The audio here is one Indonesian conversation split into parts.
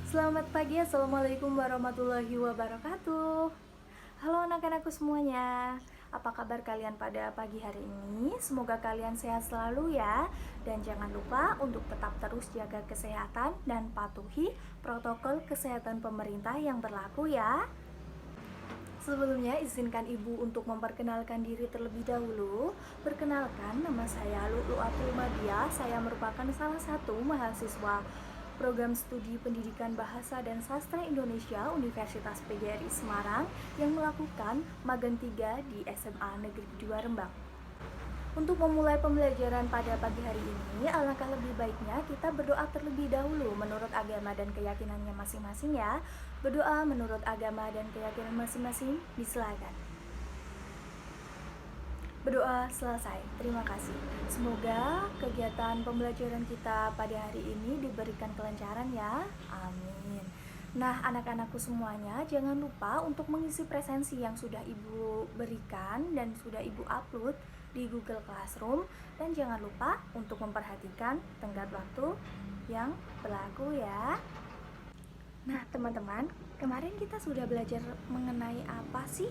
Selamat pagi, Assalamualaikum warahmatullahi wabarakatuh. Halo anak-anakku semuanya, apa kabar kalian pada pagi hari ini? Semoga kalian sehat selalu ya. Dan jangan lupa untuk tetap terus jaga kesehatan dan patuhi protokol kesehatan pemerintah yang berlaku ya. Sebelumnya izinkan ibu untuk memperkenalkan diri terlebih dahulu. Perkenalkan, nama saya Lu'lu'atul Madia. Saya merupakan salah satu mahasiswa program studi pendidikan bahasa dan sastra Indonesia Universitas PGRI Semarang yang melakukan magang 3 di SMA Negeri 2 Rembang. Untuk memulai pembelajaran pada pagi hari ini, alangkah lebih baiknya kita berdoa terlebih dahulu menurut agama dan keyakinannya masing-masing ya. Berdoa menurut agama dan keyakinan masing-masing, disilakan. Berdoa selesai, terima kasih. Semoga kegiatan pembelajaran kita pada hari ini diberikan kelancaran ya, amin. Nah, anak-anakku semuanya, jangan lupa untuk mengisi presensi yang sudah ibu berikan dan sudah ibu upload di Google Classroom. Dan jangan lupa untuk memperhatikan tenggat waktu yang berlaku ya. Nah, teman-teman, kemarin kita sudah belajar mengenai apa sih?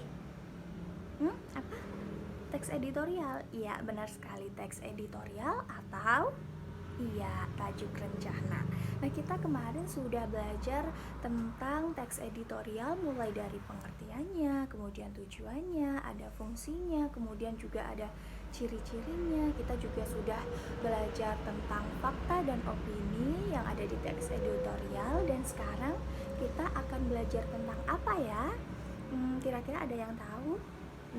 Apa? Teks editorial. Iya, benar sekali, teks editorial atau tajuk rencana. Nah, kita kemarin sudah belajar tentang teks editorial mulai dari pengertiannya, kemudian tujuannya, ada fungsinya, kemudian juga ada ciri-cirinya. Kita juga sudah belajar tentang fakta dan opini yang ada di teks editorial, dan sekarang kita akan belajar tentang apa ya? Kira-kira ada yang tahu?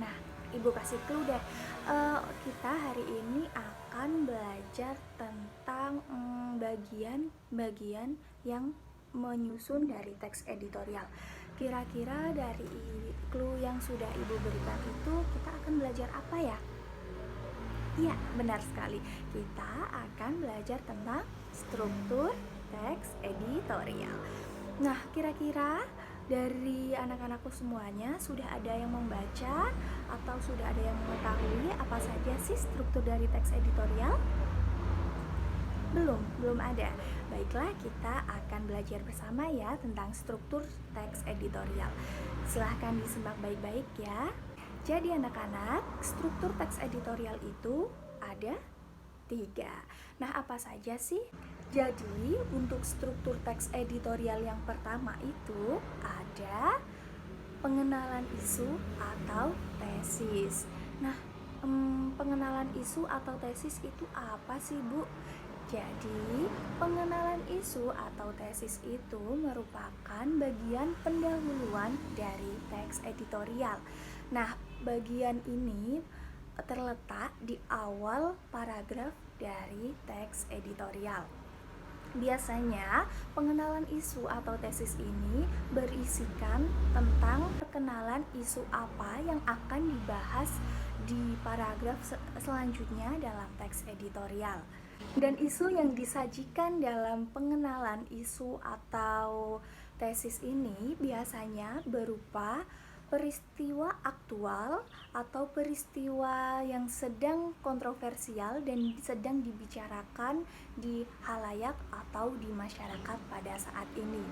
Nah, ibu kasih clue deh. Kita hari ini akan belajar tentang bagian-bagian yang menyusun dari teks editorial. Kira-kira dari clue yang sudah ibu berikan itu kita akan belajar apa ya? Iya, benar sekali. Kita akan belajar tentang struktur teks editorial. Nah, kira-kira dari anak-anakku semuanya sudah ada yang membaca atau sudah ada yang mengetahui apa saja sih struktur dari teks editorial? Belum ada. Baiklah, kita akan belajar bersama ya tentang struktur teks editorial. Silahkan disimak baik-baik ya. Jadi anak-anak, struktur teks editorial itu ada 3. Nah, apa saja sih? Jadi, untuk struktur teks editorial yang pertama itu ada pengenalan isu atau tesis. Nah, pengenalan isu atau tesis itu apa sih, Bu? Jadi, pengenalan isu atau tesis itu merupakan bagian pendahuluan dari teks editorial. Nah, bagian ini terletak di awal paragraf dari teks editorial. Biasanya, pengenalan isu atau tesis ini berisikan tentang perkenalan isu apa yang akan dibahas di paragraf selanjutnya dalam teks editorial. Dan isu yang disajikan dalam pengenalan isu atau tesis ini biasanya berupa peristiwa aktual atau peristiwa yang sedang kontroversial dan sedang dibicarakan di halayak atau di masyarakat pada saat ini.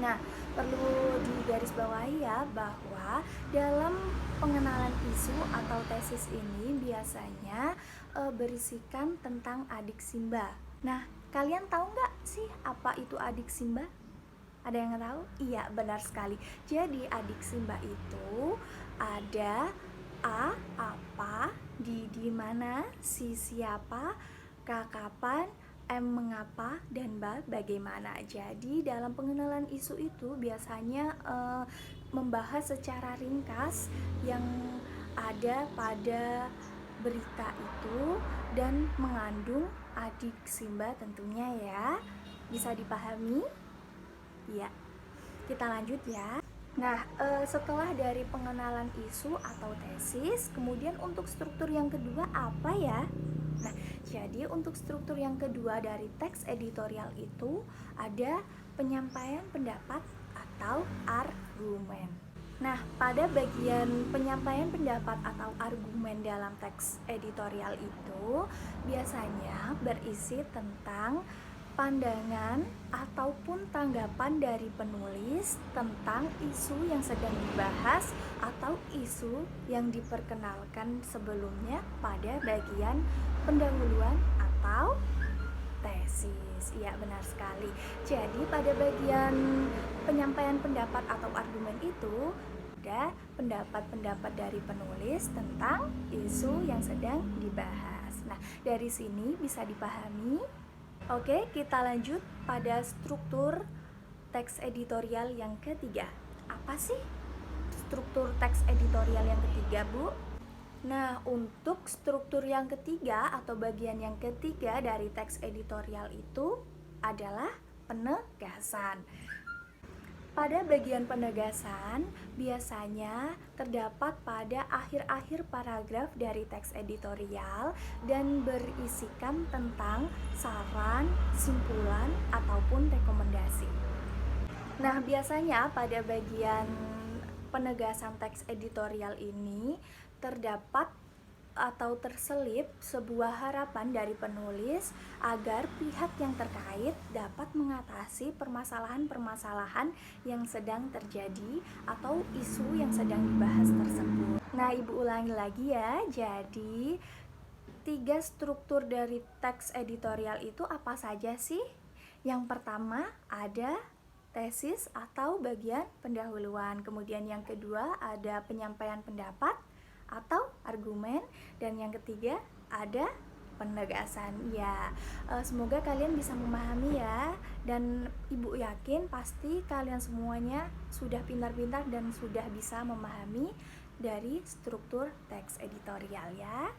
Nah, perlu digarisbawahi ya bahwa dalam pengenalan isu atau tesis ini biasanya berisikan tentang adik Simba. Nah, kalian tahu nggak sih apa itu adik Simba? Ada yang tahu? Iya, benar sekali. Jadi adik Simba itu ada A, apa, di mana, si siapa, K kapan, M mengapa, dan B bagaimana. Jadi dalam pengenalan isu itu biasanya membahas secara ringkas yang ada pada berita itu dan mengandung adik Simba tentunya ya. Bisa dipahami? Ya, kita lanjut ya. Nah, setelah dari pengenalan isu atau tesis, kemudian untuk struktur yang kedua apa ya? Nah, jadi untuk struktur yang kedua dari teks editorial itu ada penyampaian pendapat atau argumen. Nah, pada bagian penyampaian pendapat atau argumen dalam teks editorial itu biasanya berisi tentang pandangan ataupun tanggapan dari penulis tentang isu yang sedang dibahas atau isu yang diperkenalkan sebelumnya pada bagian pendahuluan atau tesis. Iya, benar sekali. Jadi pada bagian penyampaian pendapat atau argumen itu ada pendapat-pendapat dari penulis tentang isu yang sedang dibahas. Nah, dari sini bisa dipahami. Oke, kita lanjut pada struktur teks editorial yang ketiga. Apa sih struktur teks editorial yang ketiga, Bu? Nah, untuk struktur yang ketiga atau bagian yang ketiga dari teks editorial itu adalah penegasan. Pada bagian penegasan, biasanya terdapat pada akhir-akhir paragraf dari teks editorial dan berisikan tentang saran, simpulan, ataupun rekomendasi. Nah, biasanya pada bagian penegasan teks editorial ini terdapat atau terselip sebuah harapan dari penulis agar pihak yang terkait dapat mengatasi permasalahan-permasalahan yang sedang terjadi atau isu yang sedang dibahas tersebut. Nah, Ibu ulangi lagi ya. Jadi, 3 struktur dari teks editorial itu apa saja sih? Yang pertama ada tesis atau bagian pendahuluan. Kemudian yang kedua ada penyampaian pendapat atau argumen, dan yang ketiga ada penegasan. Ya, semoga kalian bisa memahami ya, dan Ibu yakin pasti kalian semuanya sudah pintar-pintar dan sudah bisa memahami dari struktur teks editorial ya.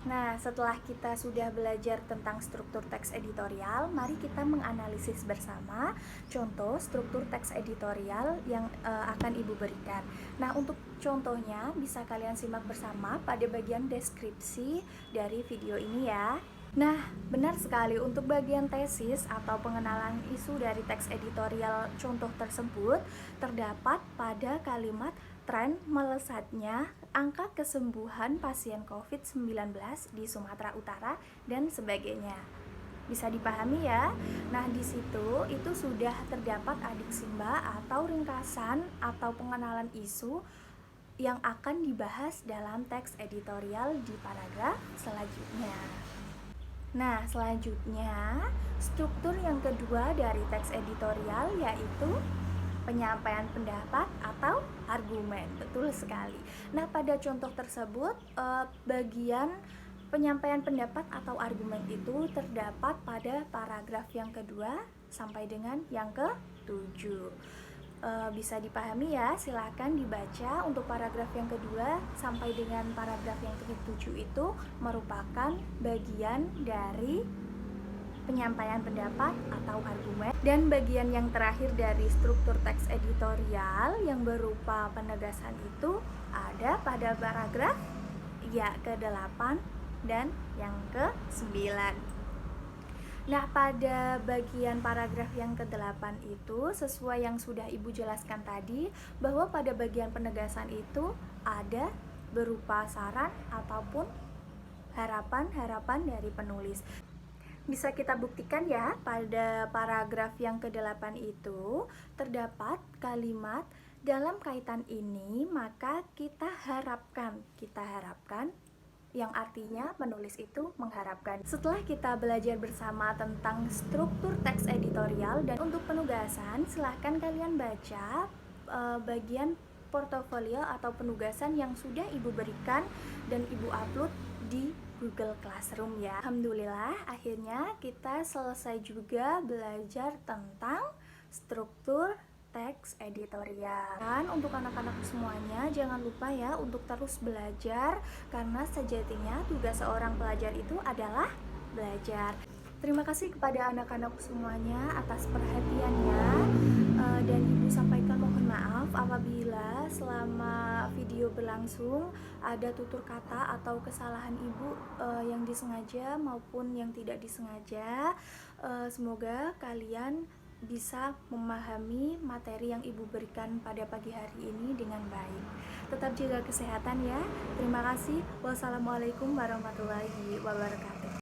Nah, setelah kita sudah belajar tentang struktur teks editorial, mari kita menganalisis bersama contoh struktur teks editorial yang akan Ibu berikan. Nah, untuk contohnya bisa kalian simak bersama pada bagian deskripsi dari video ini ya. Nah, benar sekali, untuk bagian tesis atau pengenalan isu dari teks editorial contoh tersebut terdapat pada kalimat tren melesatnya angka kesembuhan pasien COVID-19 di Sumatera Utara dan sebagainya. Bisa dipahami ya. Nah, di situ itu sudah terdapat adik simba atau ringkasan atau pengenalan isu yang akan dibahas dalam teks editorial di paragraf selanjutnya. Nah, selanjutnya struktur yang kedua dari teks editorial yaitu penyampaian pendapat atau argumen. Betul sekali. Nah, pada contoh tersebut bagian penyampaian pendapat atau argumen itu terdapat pada paragraf yang kedua sampai dengan yang ke-7. Bisa dipahami ya, silakan dibaca. Untuk paragraf yang kedua sampai dengan paragraf yang ke-7 itu merupakan bagian dari penyampaian pendapat atau argumen, dan bagian yang terakhir dari struktur teks editorial yang berupa penegasan itu ada pada paragraf ya ke-8 dan yang ke-9. Nah, pada bagian paragraf yang ke-8 itu sesuai yang sudah Ibu jelaskan tadi, bahwa pada bagian penegasan itu ada berupa saran ataupun harapan-harapan dari penulis. Bisa kita buktikan ya, pada paragraf yang ke-8 itu terdapat kalimat dalam kaitan ini maka kita harapkan yang artinya penulis itu mengharapkan. Setelah kita belajar bersama tentang struktur teks editorial dan untuk penugasan, silahkan kalian baca bagian portofolio atau penugasan yang sudah Ibu berikan dan Ibu upload di Google Classroom ya. Alhamdulillah, akhirnya kita selesai juga belajar tentang struktur teks editorial. Dan untuk anak-anak semuanya, jangan lupa ya untuk terus belajar, karena sejatinya tugas seorang pelajar itu adalah belajar. Terima kasih kepada anak-anak semuanya atas perhatiannya, dan Ibu sampaikan mohon maaf apabila selama video berlangsung ada tutur kata atau kesalahan Ibu yang disengaja maupun yang tidak disengaja. Semoga kalian bisa memahami materi yang Ibu berikan pada pagi hari ini dengan baik. Tetap jaga kesehatan ya. Terima kasih. Wassalamualaikum warahmatullahi wabarakatuh.